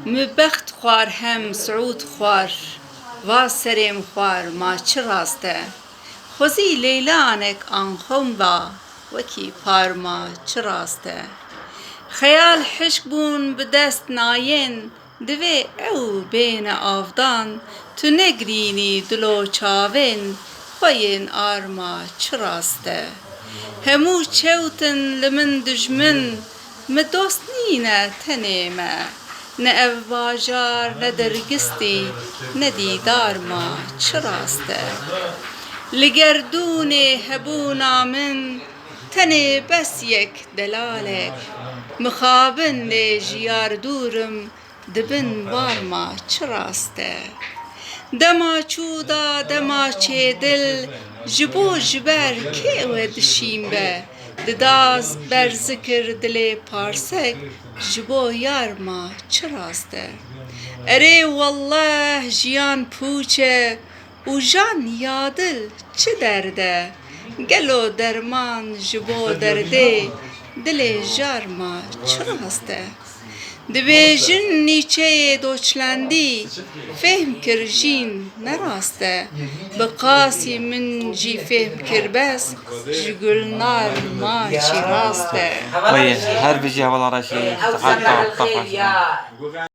مبخت خوار هم سعود خوار و سرم خوار ما چه راسته خوزی لیلانک آنخم با وکی پارما چه راسته خیال حشک بون به دست ناین دوی او بین آفدان تو نگرینی دلو چاوین خوین آرما چه راسته همو چوتن لمن دجمن مدوست نینه تنیمه نه ev bajar ne dergisti ne didar ma çı raste ligerdûnê hebûna min tenê bes yek delalek mixabin lê jiyar dûrim dibin barma çı raste dema çûda dema çêdil ji bo ji ber kê we dişîm be didaz ber zikir dilê parsek ji bo yar ma çi raste erê wallah jiyan pûç e û jan ya dil çi derde gelo derman ji bo derdê dilê jar ma çi raste dibêjin nîçeyê doçlandî fehm kir jîn ne raste bi qasî min jî fehm kir bes ji gulnar ma çî raste طيب هر بيجي والله رشيد تعال